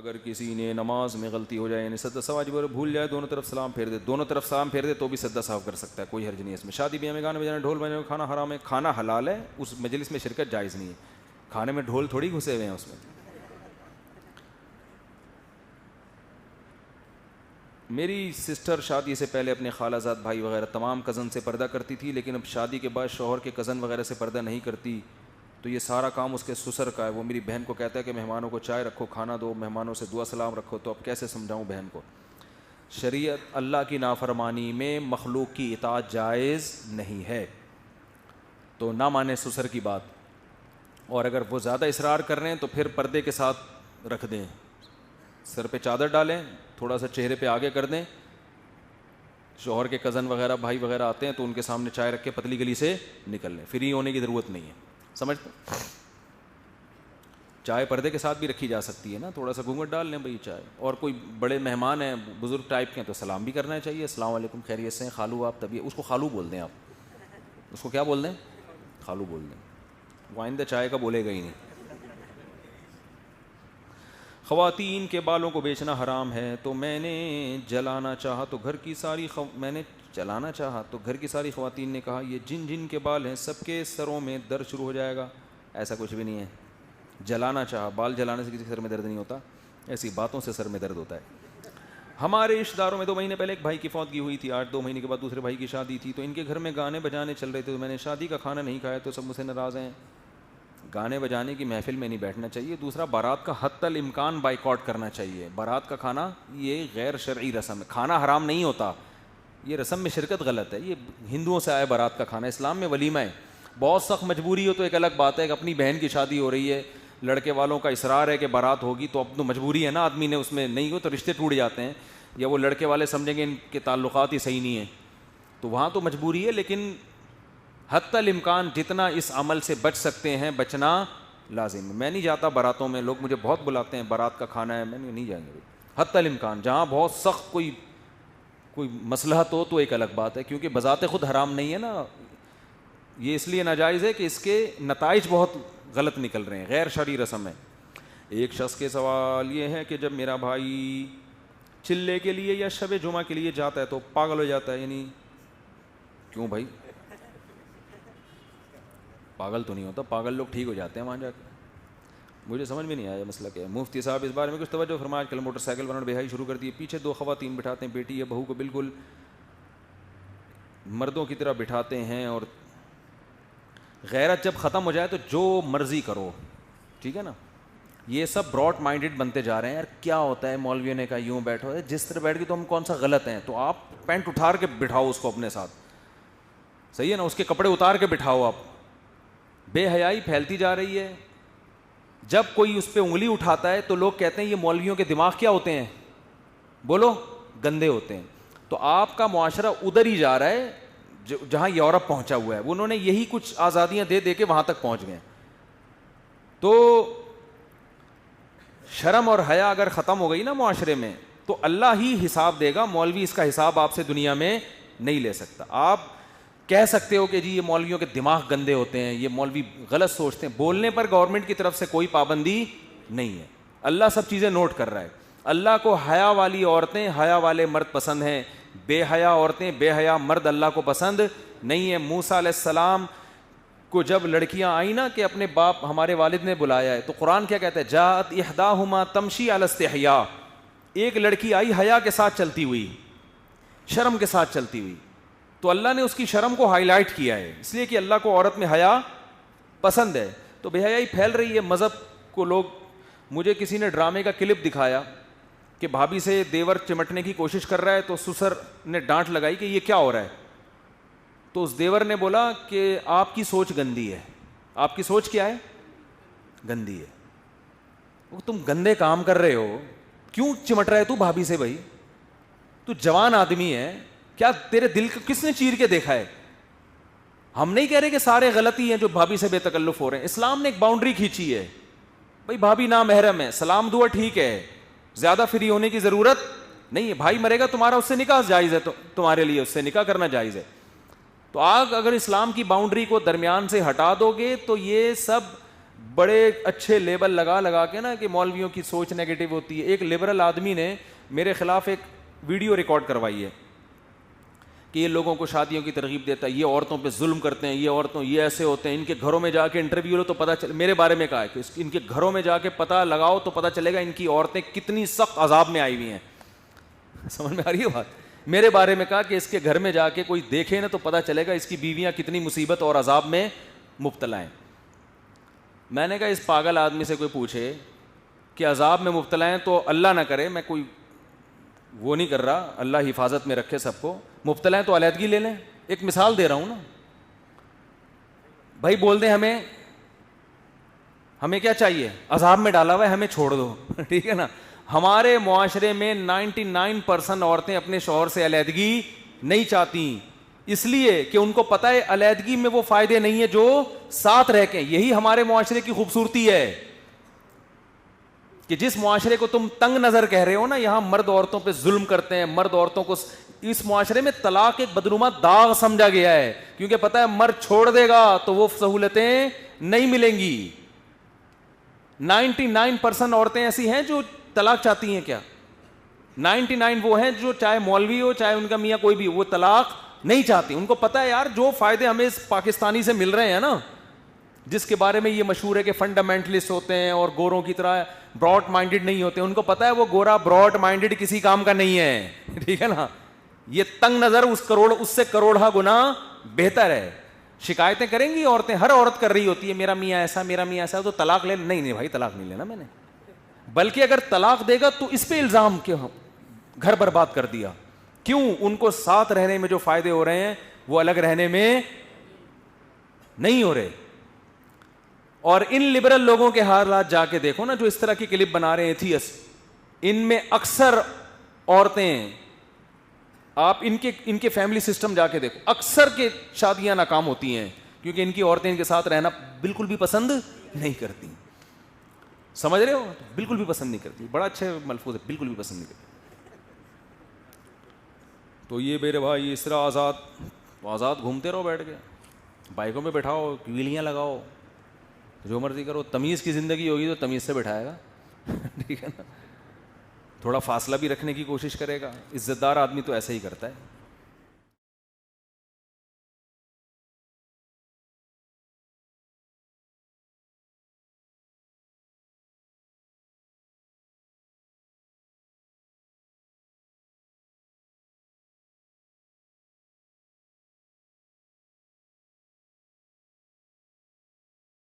اگر کسی نے نماز میں غلطی ہو جائے یعنی سجدہ سہو واجب بھول جائے دونوں طرف سلام پھیر دے، دونوں طرف سلام پھیر دے تو بھی سجدہ سہو کر سکتا ہے، کوئی حرج نہیں ہے اس میں۔ شادی بیاہ میں گانے بجانے ڈھول بجانے کھانا حرام ہے، کھانا حلال ہے، اس مجلس میں شرکت جائز نہیں ہے، کھانے میں ڈھول تھوڑی گھسے ہوئے ہیں اس میں۔ میری سسٹر شادی سے پہلے اپنے خالہ زاد بھائی وغیرہ تمام کزن سے پردہ کرتی تھی، لیکن اب شادی کے بعد شوہر کے کزن وغیرہ سے پردہ نہیں کرتی، تو یہ سارا کام اس کے سسر کا ہے۔ وہ میری بہن کو کہتا ہے کہ مہمانوں کو چائے رکھو، کھانا دو، مہمانوں سے دعا سلام رکھو، تو اب کیسے سمجھاؤں بہن کو؟ شریعت اللہ کی نافرمانی میں مخلوق کی اطاعت جائز نہیں ہے، تو نہ مانے سسر کی بات، اور اگر وہ زیادہ اصرار کر رہے ہیں تو پھر پردے کے ساتھ رکھ دیں، سر پہ چادر ڈالیں، تھوڑا سا چہرے پہ آگے کر دیں، شوہر کے کزن وغیرہ بھائی وغیرہ آتے ہیں تو ان کے سامنے چائے رکھ کے پتلی گلی سے نکل لیں، فری ہونے کی ضرورت نہیں ہے، سمجھتے؟ چائے پردے کے ساتھ بھی رکھی جا سکتی ہے نا، تھوڑا سا گھونگھٹ ڈال لیں بھائی چائے، اور کوئی بڑے مہمان ہیں بزرگ ٹائپ کے ہیں تو سلام بھی کرنا چاہیے، السلام علیکم خیریت سے ہیں خالو آپ طبیعت، اس کو خالو بول دیں، آپ اس کو کیا بول دیں؟ خالو بول دیں، وہ آئندہ چائے کا بولے گا ہی نہیں۔ خواتین کے بالوں کو بیچنا حرام ہے، تو میں نے جلانا چاہا تو گھر کی ساری خواتین نے کہا یہ جن جن کے بال ہیں سب کے سروں میں درد شروع ہو جائے گا، ایسا کچھ بھی نہیں ہے۔ جلانا چاہا، بال جلانے سے کسی کے سر میں درد نہیں ہوتا، ایسی باتوں سے سر میں درد ہوتا ہے۔ ہمارے رشتہ داروں میں 2 مہینے پہلے ایک بھائی کی فوتگی ہوئی تھی، 8-2 مہینے کے بعد دوسرے بھائی کی شادی تھی، تو ان کے گھر میں گانے بجانے چل رہے تھے، تو میں نے شادی کا کھانا نہیں کھایا تو سب مجھ سے ناراض ہیں۔ گانے بجانے کی محفل میں نہیں بیٹھنا چاہیے۔ دوسرا، بارات کا حتی الامکان بائیکاٹ کرنا چاہیے۔ بارات کا کھانا یہ غیر شرعی رسم ہے، کھانا حرام نہیں ہوتا، یہ رسم میں شرکت غلط ہے، یہ ہندوؤں سے آئے بارات کا کھانا، اسلام میں ولیمہ ہے۔ بہت سخت مجبوری ہو تو ایک الگ بات ہے کہ اپنی بہن کی شادی ہو رہی ہے، لڑکے والوں کا اصرار ہے کہ بارات ہوگی، تو اب تو مجبوری ہے نا، آدمی نے اس میں نہیں ہو تو رشتے ٹوٹ جاتے ہیں، یا وہ لڑکے والے سمجھیں گے ان کے تعلقات ہی صحیح نہیں ہیں، تو وہاں تو مجبوری ہے، لیکن حتی الامکان جتنا اس عمل سے بچ سکتے ہیں بچنا لازم ہے۔ میں نہیں جاتا باراتوں میں، لوگ مجھے بہت بلاتے ہیں بارات کا کھانا ہے، میں نہیں جائیں گے۔ حتی الامکان جہاں بہت سخت کوئی مصلحت ہو تو ایک الگ بات ہے، کیونکہ بذات خود حرام نہیں ہے نا، یہ اس لیے ناجائز ہے کہ اس کے نتائج بہت غلط نکل رہے ہیں، غیر شرعی رسم ہے۔ ایک شخص کے سوال یہ ہے کہ جب میرا بھائی چلے کے لیے یا شب جمعہ کے لیے جاتا ہے تو پاگل ہو جاتا ہے، یعنی کیوں بھائی؟ پاگل تو نہیں ہوتا، پاگل لوگ ٹھیک ہو جاتے ہیں وہاں جا کے، مجھے سمجھ میں نہیں آیا مسئلہ کیا ہے۔ مفتی صاحب اس بارے میں کچھ توجہ فرمائیں۔ کل موٹر سائیکل والوں نے بے حیائی شروع کر دی ہے، پیچھے 2 خواتین بٹھاتے ہیں، بیٹی یا بہو کو بالکل مردوں کی طرح بٹھاتے ہیں، اور غیرت جب ختم ہو جائے تو جو مرضی کرو، ٹھیک ہے نا۔ یہ سب براڈ مائنڈڈ بنتے جا رہے ہیں، یار کیا ہوتا ہے مولویوں نے کہا یوں بیٹھو، جس طرح بیٹھ کے تو ہم کون سا غلط ہیں، تو آپ پینٹ اٹھار کے بٹھاؤ اس کو اپنے ساتھ، صحیح ہے نا، اس کے کپڑے اتار کے بٹھاؤ آپ۔ بے حیائی پھیلتی جا رہی ہے، جب کوئی اس پہ انگلی اٹھاتا ہے تو لوگ کہتے ہیں یہ مولویوں کے دماغ کیا ہوتے ہیں، بولو، گندے ہوتے ہیں۔ تو آپ کا معاشرہ ادھر ہی جا رہا ہے جہاں یورپ پہنچا ہوا ہے، انہوں نے یہی کچھ آزادیاں دے دے کے وہاں تک پہنچ گئے۔ تو شرم اور حیا اگر ختم ہو گئی نا معاشرے میں تو اللہ ہی حساب دے گا، مولوی اس کا حساب آپ سے دنیا میں نہیں لے سکتا۔ آپ کہہ سکتے ہو کہ جی یہ مولویوں کے دماغ گندے ہوتے ہیں، یہ مولوی غلط سوچتے ہیں، بولنے پر گورنمنٹ کی طرف سے کوئی پابندی نہیں ہے، اللہ سب چیزیں نوٹ کر رہا ہے۔ اللہ کو حیا والی عورتیں، حیا والے مرد پسند ہیں، بے حیا عورتیں، بے حیا مرد اللہ کو پسند نہیں ہے۔ موسیٰ علیہ السلام کو جب لڑکیاں آئیں نا کہ اپنے باپ ہمارے والد نے بلایا ہے، تو قرآن کیا کہتا ہے؟ جاءت احداہما تمشی علی استحیاء، ایک لڑکی آئی حیا کے ساتھ چلتی ہوئی، شرم کے ساتھ چلتی ہوئی، تو اللہ نے اس کی شرم کو ہائی لائٹ کیا ہے، اس لیے کہ اللہ کو عورت میں حیا پسند ہے۔ تو بے حیائی پھیل رہی ہے، مذہب کو لوگ، مجھے کسی نے ڈرامے کا کلپ دکھایا کہ بھابھی سے دیور چمٹنے کی کوشش کر رہا ہے، تو سسر نے ڈانٹ لگائی کہ یہ کیا ہو رہا ہے، تو اس دیور نے بولا کہ آپ کی سوچ گندی ہے۔ آپ کی سوچ کیا ہے؟ گندی ہے۔ وہ تم گندے کام کر رہے ہو، کیوں چمٹ رہا ہے تو بھابھی سے؟ بھائی تو جوان آدمی ہے، کیا تیرے دل کو کس نے چیر کے دیکھا ہے؟ ہم نہیں کہہ رہے کہ سارے غلطی ہیں جو بھابھی سے بے تکلف ہو رہے ہیں، اسلام نے ایک باؤنڈری کھینچی ہے، بھائی بھابھی نامحرم ہے، سلام دعا ٹھیک ہے، زیادہ فری ہونے کی ضرورت نہیں ہے، بھائی مرے گا تمہارا اس سے نکاح جائز ہے، تو تمہارے لیے اس سے نکاح کرنا جائز ہے۔ تو آگ اگر اسلام کی باؤنڈری کو درمیان سے ہٹا دو گے تو یہ سب بڑے اچھے لیبل لگا کے نا کہ مولویوں کی سوچ نیگیٹو ہوتی ہے. ایک لبرل آدمی نے میرے خلاف ایک ویڈیو ریکارڈ کروائی ہے کہ یہ لوگوں کو شادیوں کی ترغیب دیتا ہے, یہ عورتوں پہ ظلم کرتے ہیں, یہ ایسے ہوتے ہیں, ان کے گھروں میں جا کے انٹرویو لو تو پتہ چلے, میرے بارے میں کہا ہے کہ ان کے گھروں میں جا کے پتہ لگاؤ تو پتہ چلے گا ان کی عورتیں کتنی سخت عذاب میں آئی ہوئی ہیں. سمجھ میں آ رہی ہے بات؟ میرے بارے میں کہا کہ اس کے گھر میں جا کے کوئی دیکھے نا تو پتہ چلے گا اس کی بیویاں کتنی مصیبت اور عذاب میں مبتلا ہیں. میں نے کہا اس پاگل آدمی سے کوئی پوچھے کہ عذاب میں مبتلا ہیں تو اللہ نہ کرے, میں کوئی وہ نہیں کر رہا, اللہ حفاظت میں رکھے سب کو, مبتلا ہیں تو علیحدگی لے لیں. ایک مثال دے رہا ہوں نا بھائی, بول دیں ہمیں کیا چاہیے, عذاب میں ڈالا ہوا ہے ہمیں چھوڑ دو, ٹھیک ہے نا. ہمارے معاشرے میں 99% عورتیں اپنے شوہر سے علیحدگی نہیں چاہتی, اس لیے کہ ان کو پتہ ہے علیحدگی میں وہ فائدے نہیں ہے جو ساتھ رہ کے. یہی ہمارے معاشرے کی خوبصورتی ہے کہ جس معاشرے کو تم تنگ نظر کہہ رہے ہو نا, یہاں مرد عورتوں پہ ظلم کرتے ہیں, مرد عورتوں کو, اس معاشرے میں طلاق ایک بدنما داغ سمجھا گیا ہے, کیونکہ پتہ ہے مرد چھوڑ دے گا تو وہ سہولتیں نہیں ملیں گی. 99% عورتیں ایسی ہیں جو طلاق چاہتی ہیں کیا؟ 99 وہ ہیں جو چاہے مولوی ہو چاہے ان کا میاں کوئی بھی, وہ طلاق نہیں چاہتی. ان کو پتہ ہے یار جو فائدے ہمیں اس پاکستانی سے مل رہے ہیں نا, جس کے بارے میں یہ مشہور ہے کہ فنڈامنٹلسٹ ہوتے ہیں اور گوروں کی طرح براڈ مائنڈڈ نہیں ہوتے, ان کو پتہ ہے وہ گورا براڈ مائنڈڈ کسی کام کا نہیں ہے, ٹھیک ہے نا. یہ تنگ نظر اس سے کروڑا گنا بہتر ہے. شکایتیں کریں گی عورتیں, ہر عورت کر رہی ہوتی ہے میرا میاں ایسا میرا میاں ایسا, تو طلاق لے. نہیں بھائی طلاق نہیں لینا میں نے, بلکہ اگر طلاق دے گا تو اس پہ الزام کہ گھر برباد کر دیا. کیوں؟ ان کو ساتھ رہنے میں جو فائدے ہو رہے ہیں وہ الگ رہنے میں نہیں ہو رہے. اور ان لبرل لوگوں کے حالات جا کے دیکھو نا, جو اس طرح کی کلپ بنا رہے ہیں ایتھیس, ان میں اکثر عورتیں, آپ ان کے فیملی سسٹم جا کے دیکھو, اکثر کے شادیاں ناکام ہوتی ہیں کیونکہ ان کی عورتیں ان کے ساتھ رہنا بالکل بھی پسند نہیں کرتی. سمجھ رہے ہو؟ بالکل بھی پسند نہیں کرتی. بڑا اچھا ملفوظ ہے, بالکل بھی پسند نہیں کرتی. تو یہ میرے بھائی اس طرح آزاد گھومتے رہو, بیٹھ کے بائکوں میں بیٹھاؤ, ویلیاں لگاؤ, جو مرضی کرو. تمیز کی زندگی ہوگی تو تمیز سے بٹھائے گا, ٹھیک ہے نا. تھوڑا فاصلہ بھی رکھنے کی کوشش کرے گا. عزت دار آدمی تو ایسے ہی کرتا ہے.